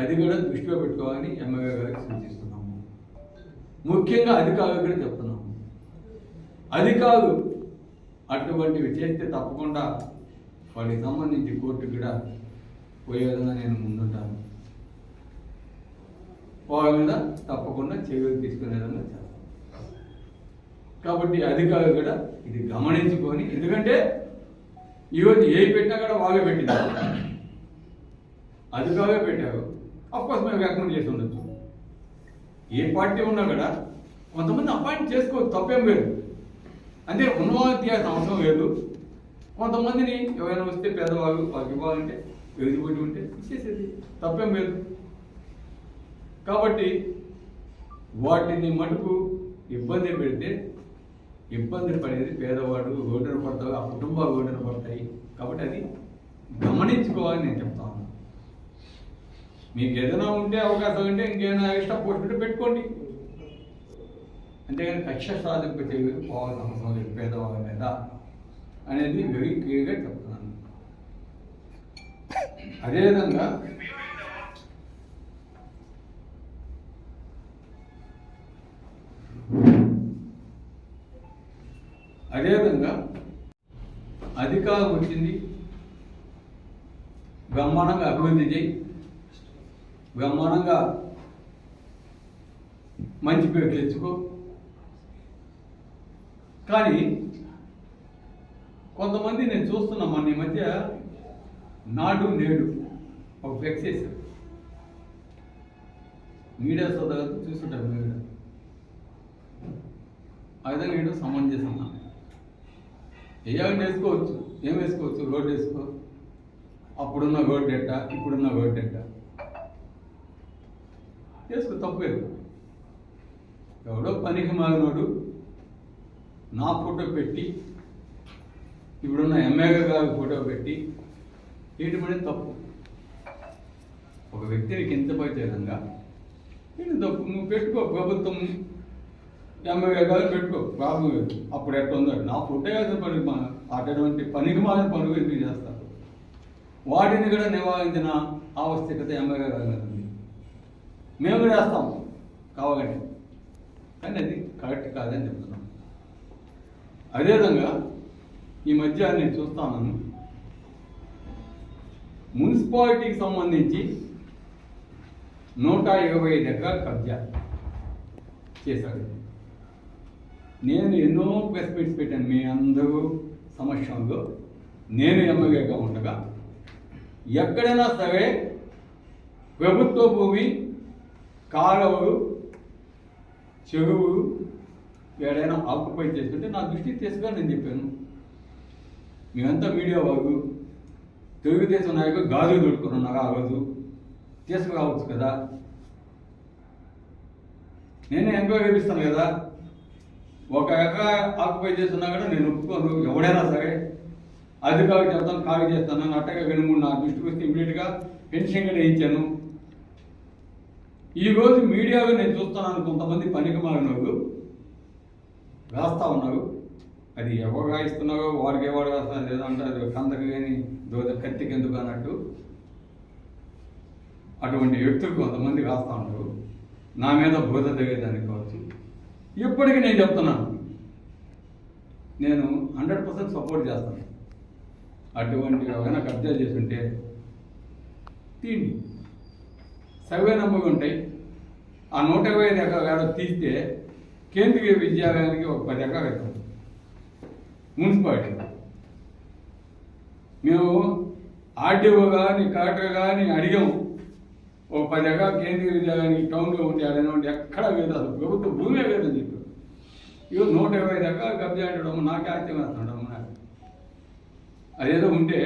S2: అది కూడా దృష్టిలో పెట్టుకోవాలని ఎమ్మెల్యే గారికి సూచిస్తున్నాము. ముఖ్యంగా అధికారులకు కూడా చెప్తున్నాము, అధికారులు అటువంటివి చేస్తే తప్పకుండా వాటికి సంబంధించి కోర్టు కూడా పోయే విధంగా నేను ముందుంటాను. వాళ్ళ మీద తప్పకుండా చర్యలు తీసుకునే విధంగా చేస్తాను. కాబట్టి అధికారులు కూడా ఇది గమనించుకొని, ఎందుకంటే ఈరోజు ఏ పెట్టినా కూడా వాళ్ళే పెట్టింది, అధికారులే పెట్టారు. అఫ్కోర్స్ మేము రికమెండ్ చేసి ఉండొచ్చు. ఏ పార్టీ ఉన్నా కూడా కొంతమంది అపాయింట్ చేసుకోవచ్చు, తప్పేం లేదు. అంటే ఉన్నవాళ్ళు తీయాల్సిన అవసరం లేదు. కొంతమందిని ఎవరైనా వస్తే పేదవాళ్ళు వాళ్ళకి ఇవ్వాలంటే ఎలిజిబిలిటీ ఉంటే ఇచ్చేసేది, తప్పేం లేదు. కాబట్టి వాటిని మటుకు ఇబ్బంది పెడితే ఇబ్బంది పడేది పేదవాడు, రోడ్డున పడతాడు, ఆ కుటుంబాలు రోడ్డున పడతాయి. కాబట్టి అది గమనించుకోవాలని నేను చెప్తాను. మీకు ఏదైనా ఉంటే అవకాశం ఉంటే ఇంకేమైనా ఎక్స్ట్రా పోస్ట్ ఉంటే పెట్టుకోండి, అంతేగాని కక్ష సాధింపు చేయలేదు పోవాల్సిన అవసరం లేదు పేదవాళ్ళ మీద అనేది వెరీ క్లియర్గా చెప్తున్నాను. అదేవిధంగా అధికారం వచ్చింది, బ్రహ్మాండంగా అభివృద్ధి చేయి, బ్రహ్మాండంగా మంచి పేరు తెచ్చుకో. కానీ కొంతమంది నేను చూస్తున్నా, మన ఈ మధ్య నాడు నేడు ఒక ఫ్లెక్స్ చేశారు. మీడియా సోదరులతో చూస్తుంటారు. మీడియా ఆ విధంగా ఏంటో సమంజసం వేయాలని వేసుకోవచ్చు, ఏం వేసుకోవచ్చు, రోడ్డు వేసుకో, అప్పుడున్న రోడ్డు ఎట్ట, ఇప్పుడున్న రోడ్డు ఎట్ట చేసుకో, తప్పలేదు. ఎవడో పనికి మారినోడు నా ఫోటో పెట్టి, ఇప్పుడున్న ఎమ్మెల్యే గారి ఫోటో పెట్టి ఏంటి తప్పు. ఒక వ్యక్తిని కించపరిచే విధంగా ఏంటి తప్పు. నువ్వు పెట్టుకో, ప్రభుత్వం ఎమ్మెల్యే గారు పెట్టుకో, బాబు అప్పుడు ఎట్లా ఉందో నా ఫోటో కాదు పని. అటువంటి పనికి మారిన పనులు ఎందుకు చేస్తారు? వాటిని కూడా నివారించిన ఆవశ్యకత ఎమ్మెల్యే గారు ఉంది. మేము కూడా వేస్తాం కావాలంటే, కానీ అది కరెక్ట్ కాదని చెప్తున్నాం. అదేవిధంగా ఈ మధ్య నేను చూస్తాను, మున్సిపాలిటీకి సంబంధించి 125 ఎకరాలు కబ్జా చేశాడు. నేను ఎన్నో ప్రెస్ మీట్స్ పెట్టాను మీ అందరూ సమక్షంలో. నేను ఎమ్మెల్యేగా ఉండగా ఎక్కడైనా సరే ప్రభుత్వ భూమి, కాలువలు, చెరువులు ఏడైనా ఆక్యుపై చేస్తుంటే నా దృష్టికి తీసుకుని నేను చెప్పాను. మేమంతా మీడియా వాళ్ళు, తెలుగుదేశం నాయకులు గాజులు దొడుకుని ఉన్నారు. ఆ రోజు తీసుకురావచ్చు కదా, నేనే ఎంక్వైరీ చేపిస్తాను కదా. ఒక ఎకరా ఆక్యుపై చేస్తున్నా కూడా నేను ఒప్పుకోను. ఎవడైనా సరే అధికారులు చెప్తాను, ఖాళీ చేస్తాను. అట్టగా 2-3 నా దృష్టికి వస్తే ఇమీడియట్గా పెన్షన్గా వేయించాను. ఈరోజు మీడియాలో నేను చూస్తున్నాను, కొంతమంది పనికి మారిన వాళ్ళు రాస్తా ఉన్నారు. అది ఎవరు రాయిస్తున్నారో వారికి ఎవరు రాస్తారు లేదంటే అది కందకు కానీ కత్తికి ఎందుకు అన్నట్టు అటువంటి వ్యక్తులు కొంతమంది రాస్తూ ఉంటారు. నా మీద బోధ తెలియదానికి కావచ్చు. ఇప్పటికీ నేను చెప్తున్నాను, నేను 100% సపోర్ట్ చేస్తాను. అటువంటి ఎవరైనా కబ్జా చేస్తుంటే తీండి, సర్వే నెంబర్లు ఉంటాయి. ఆ 125 ఎకరాలు తీస్తే కేంద్రీయ విద్యాలయానికి ఒక 10 ఎకరాలు అవుతుంది. మున్సిపాలిటీ మేము ఆర్డీఓ కానీ కలెక్టర్ కానీ అడిగాము, ఒక 10 ఎకరాలు కేంద్రీయ విద్యాలయానికి టౌన్లో ఉంటే అడైనా ఉంటే ఎక్కడా లేదు, అసలు ప్రభుత్వ భూమే లేదని చెప్పి. ఇవి 125 ఎకరాలు కబ్జా అంటడం నాకే ఆశ్చర్యం వేస్తున్నాడు. అదేదో ఉంటే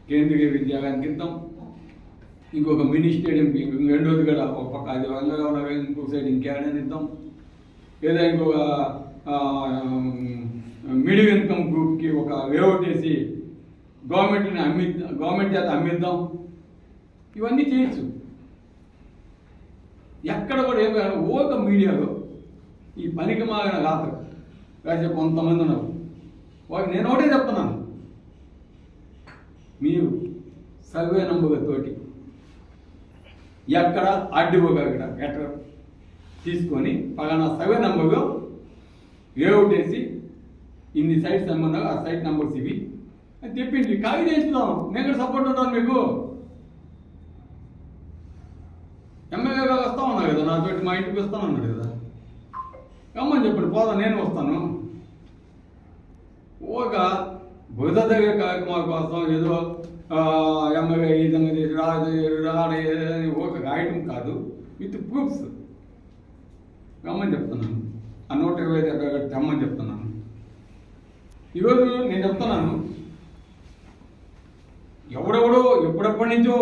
S2: కేంద్రీయ విద్యాలయానికి ఇద్దాం, ఇంకొక మినీ స్టేడియంకి రెండోది కూడా ఒక పక్క అది వంగగా ఉన్న ఇంకొక సైడ్ ఇంకేమైనా ఇద్దాం, లేదా ఇంకొక మిడిల్ ఇన్కమ్ గ్రూప్కి ఒక లేఅవుట్ వేసి గవర్నమెంట్ చేత అమ్మిద్దాం. ఇవన్నీ చేయొచ్చు. ఎక్కడ కూడా ఏమైనా ఓక మీడియాలో ఈ పనికి మాగిన రాసే కొంతమంది ఉన్నారు. వాళ్ళకి నేను ఒకటే చెప్తున్నాను, మీరు సర్వే నంబర్తోటి ఎక్కడ ఆర్డీఓ గారు ఎక్కడ తీసుకొని పలానా సర్వే నంబర్లో లేఅవుట్ వేసి ఇన్ని సైట్స్ ఏమన్నా ఆ సైట్ నెంబర్స్ ఇవి అని చెప్పింది. కాగితం ఇస్తున్నాం, నేను కూడా సపోర్ట్ ఉంటాను మీకు. నాతో మా ఇంటికి వస్తాను అన్నాడు కదా, రమ్మని చెప్పండి పోదాం, నేను వస్తాను. ఒక బురద దగ్గర కార్యక్రమాల కోసం ఏదో ఎమ్మెల్యే ఈ విధంగా చేసి రాని ఒక రాయటం కాదు, విత్ ప్రూఫ్స్ రమ్మని చెప్తున్నాను. ఆ 125 తెమ్మని చెప్తున్నాను. ఈరోజు నేను చెప్తున్నాను, ఎవడెవడో ఎప్పుడెప్పటి నుంచో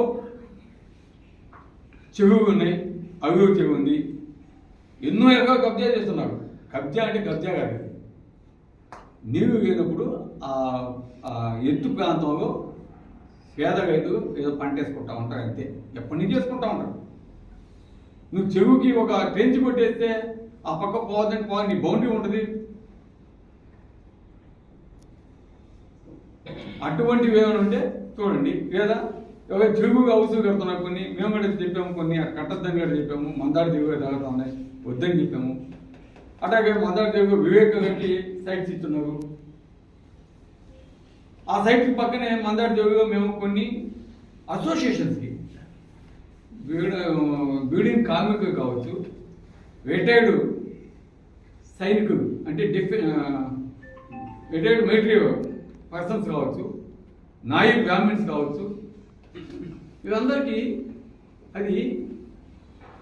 S2: చెరువు ఉన్నాయి, అవి చెరువు ఉంది, ఎన్నో ఎరుగా కబ్జా చేస్తున్నారు. కబ్జా అంటే కబ్జా కాదు, నీరు లేనప్పుడు ఆ ఎత్తు ప్రాంతంలో పేద రైతులు ఏదో పంట వేసుకుంటా ఉంటారు, అంతే. ఎప్పటి నుంచి వేసుకుంటా ఉంటారు. నువ్వు చెరువుకి ఒక ట్రెంచ్ కొట్టేస్తే ఆ పక్క పోదంటే పోవాలి, నీ బౌండరీ ఉంటుంది. అటువంటివి ఏమైనా ఉంటే చూడండి. లేదా ఎవరు చెరువు హౌస్ కడుతున్నాం, కొన్ని మేము కూడా చెప్పాము, కొన్ని కట్టద్దని కూడా చెప్పాము. మందాడు చెరువు తాగుతా ఉన్నాయి, వద్దని చెప్పాము. అట్లాగే మందాడు చెరువు వివేక కట్టి సైట్స్ ఇస్తున్నారు. ఆ సైట్స్ పక్కనే మందాడు చెరువులో మేము కొన్ని అసోసియేషన్స్కి బిల్డింగ్ కార్మికులు కావచ్చు, రిటైర్డ్ సైనికులు అంటే రిటైర్డ్ మిలిటరీ పర్సన్స్ కావచ్చు, నాయి బ్రాహ్మిన్స్ కావచ్చు, వీళ్ళందరికీ అది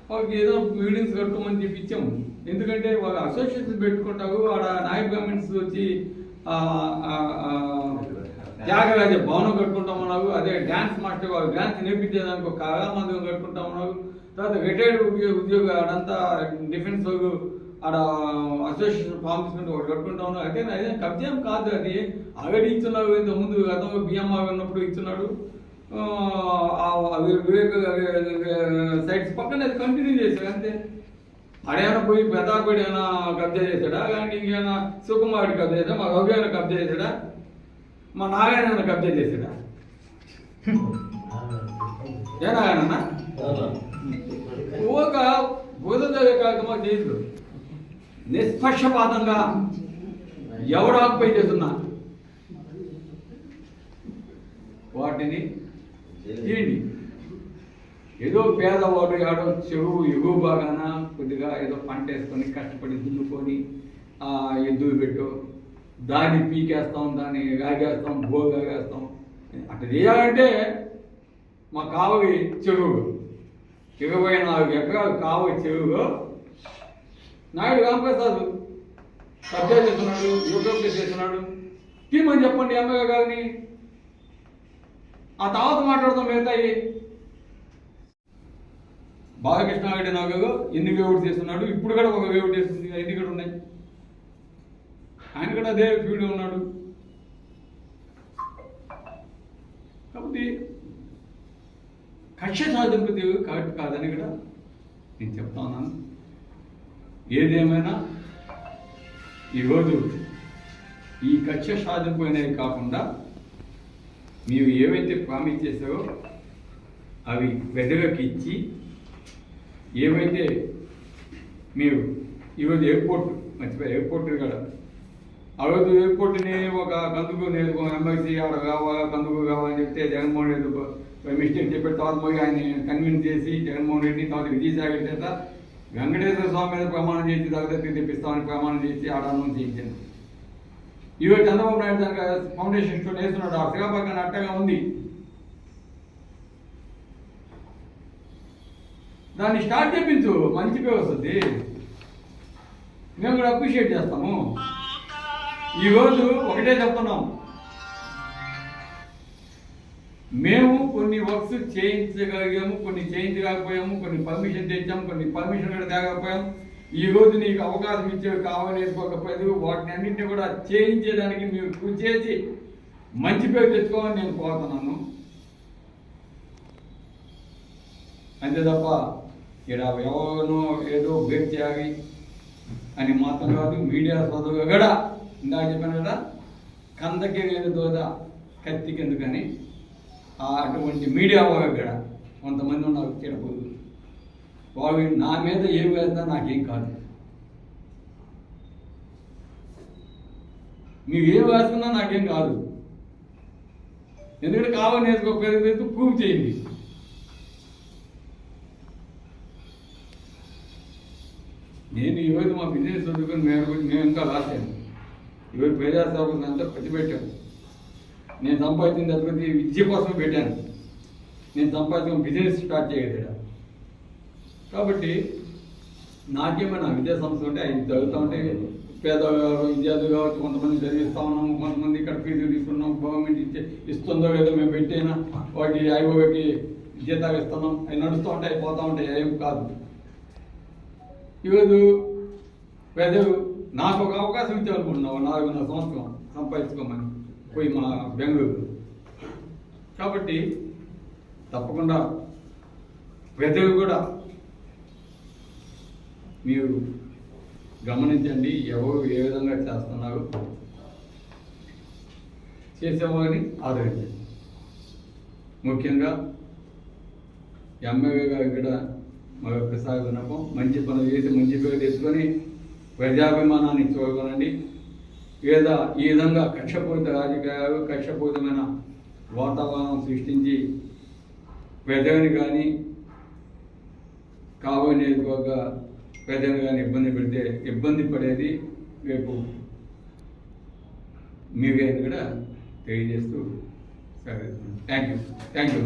S2: వాళ్ళకి ఏదో బిల్డింగ్స్ కట్టుకోమని చెప్పి ఇచ్చాము. ఎందుకంటే వాళ్ళు అసోసియేషన్స్ పెట్టుకుంటారు. ఆడ నాయ బ్రాహ్మిన్స్ వచ్చి త్యాగరాజ భవనం కట్టుకుంటామన్నారు. అదే డ్యాన్స్ మాస్టర్ వాళ్ళు డ్యాన్స్ నేర్పించేదానికి ఒక కళామందిరం కట్టుకుంటామన్నారు. తర్వాత రిటైర్డ్ ఉద్యోగ ఆడంతా డిఫెన్స్ వాళ్ళు ఆడ అసోసియేషన్ ఫామ్ తీసుకుంటే ఒకటి కట్టుకుంటా ఉన్నారు. అదే కబ్జాం కాదు, అది ఆల్రెడీ ఇచ్చున్నారు. ఇంతకుముందు గతంలో బిఎంఆర్ ఉన్నప్పుడు ఇచ్చున్నాడు. వివేక సైట్స్ పక్కన అది కంటిన్యూ చేశాడు, అంతే. ఆడేమైనా పోయి పెద్దాపడి ఏమైనా కబ్జా చేశాడా, అలాంటి ఇంకేమైనా సుకుమారుడు కబ్జా చేశాడా, మా రఘు ఏమైనా కబ్జా చేశాడా, మా నారాయణ ఏమైనా కబ్జా చేశాడా? ఏ నారాయణ ఒక బోధ కార్యక్రమం చేతులు నిష్పక్షపాతంగా ఎవడు ఆక్యుపై చేస్తున్నా వాటిని చేయండి. ఏదో పేదవాడు ఆడో చెరువు ఎగువ బాగాన కొద్దిగా ఏదో పంట వేసుకొని కష్టపడి దున్నుకొని ఎద్దులు పెట్టు, దాన్ని పీకేస్తాం, దాన్ని రాగేస్తాం, బోగాగేస్తాం. అట్లా చేయాలంటే మా కావలి చెరువు 24 ఎకరాలు కావలి చెరువు నాయుడు రామప్రసాద్ కబ్జా చేస్తున్నాడు, యువకబ్జా చేస్తున్నాడు. తీమని చెప్పండి ఎమ్మెల్యే గారిని. ఆ తర్వాత మాట్లాడతాం. మిగతాయి బాలకృష్ణారెడ్డి నాగగా ఎన్ని వేవుడు చేస్తున్నాడు, ఇప్పుడు కూడా ఒక వేవుడు చేస్తుంది, ఎన్ని కూడా ఉన్నాయి. ఆయన కూడా అదే ఫీల్డ్లో ఉన్నాడు. కాబట్టి కక్ష సాధింపు కరెక్ట్ కాదని కూడా నేను చెప్తా ఉన్నాను. ఏదేమైనా ఈరోజు ఈ కక్ష సాధింపు అనేది కాకుండా మీరు ఏవైతే ప్రామిస్ చేశారో అవి ప్రజలకు ఇచ్చి, ఏవైతే మీరు ఈరోజు ఎయిర్పోర్ట్ మర్చిపోయారు, ఎయిర్పోర్ట్ కూడా ఆ రోజు ఎయిర్పోర్ట్ని ఒక కందుకు నేను ఎంబసీ ఆడ కావాలా, కందుకు కావాలని చెప్తే జగన్మోహన్ రెడ్డి మిస్టేక్ చెప్పాడు. తర్వాత పోయి ఆయన కన్విన్స్ చేసి జగన్మోహన్ రెడ్డి తర్వాత విజయసాగర్ చేత వెంకటేశ్వర స్వామి మీద ప్రమాణం చేసి దగ్గరికి తెప్పిస్తామని ప్రమాణం చేసి ఆడ అనౌన్స్ చేయించాను. ఈరోజు చంద్రబాబు నాయుడు దానికి ఫౌండేషన్ స్టోన్ వేస్తున్నాడు. ఆ శ్రీకాపక్కన అట్టగా ఉంది, దాన్ని స్టార్ట్ చేయించు, మంచి పేరు వస్తుంది. మేము కూడా అప్రిషియేట్ చేస్తాము. ఈరోజు ఒకటే చెప్తున్నాం, మేము కొన్ని వర్క్స్ చేయించగలిగాము, కొన్ని చేయించలేకపోయాము, కొన్ని పర్మిషన్ తెచ్చాము, కొన్ని పర్మిషన్ కూడా తేగకపోయాము. ఈ రోజు నీకు అవకాశం ఇచ్చేవి కావాలేసుకోకపోతే వాటిని అన్నింటినీ కూడా చేయించేదానికి మీరు కృషి చేసి మంచి పేరు తెచ్చుకోవాలని నేను కోరుతున్నాను. అంతే తప్ప ఇక్కడ ఎవరినో ఏదో బ్రేక్ చేయాలి అని మాత్రం కాదు. మీడియా సోదరుగా కూడా ఇందాక చెప్పాను కదా, కందకి లేదు దోద కత్తికి ఎందుకని అటువంటి మీడియా వాళ్ళకి కూడా కొంతమంది ఉన్నారు చెడపోదు. వాళ్ళు నా మీద ఏం వేస్తా నాకేం కాదు, మీరు ఏం వేసుకున్నా నాకేం కాదు. ఎందుకంటే కావాలని వేసుకోకపోతే ప్రూవ్ చేయండి. నేను ఈరోజు మా బిజినెస్ చదువుకుని మేము ఇంకా రాశాను. ఈరోజు ప్రజాసేవకు అంతా ఖర్చు పెట్టాను. నేను సంపాదించిన ప్రతి విద్య కోసం పెట్టాను. నేను సంపాదించిన బిజినెస్ స్టార్ట్ చేయగలిగా. కాబట్టి నాకేమైనా విద్యా సంస్థ ఉంటే అవి చదువుతూ ఉంటే పేద విద్యార్థులు కావచ్చు, కొంతమంది చదివిస్తూ ఉన్నాము, కొంతమంది ఇక్కడ ఫీజులు తీసుకున్నాం, గవర్నమెంట్ ఇస్తుందో లేదో మేము పెట్టైనా వాటి ఐఓకి జీతాలు ఇస్తున్నాం, అవి నడుస్తూ ఉంటాయి, అయిపోతూ ఉంటాయి, ఏం కాదు. ఈరోజు ప్రజలు నాకు ఒక అవకాశం ఇచ్చారనుకుంటున్నావు 4.5 సంవత్సరం సంపాదించుకోమని పోయి మా బెంగళూరు. కాబట్టి తప్పకుండా ప్రజలు కూడా మీరు గమనించండి, ఎవరు ఏ విధంగా చేస్తున్నారు, చేసేవారిని ఆదరించండి. ముఖ్యంగా ఎమ్మెల్యే గారు కూడా మరొకసారి విన్నపం, మంచి పనులు చేసి మంచి పేరు తెచ్చుకొని ప్రజాభిమానాన్ని చూడగలండి. లేదా ఈ విధంగా కక్షపూరిత రాజకీయాలు, కక్షపూరితమైన వాతావరణం సృష్టించి ప్రజల్ని కానీ కాబోయే నియోజకవర్గ ప్రజలు కానీ ఇబ్బంది పడేది రేపు మీరే కూడా తెలియజేస్తూ సరే. Thank you.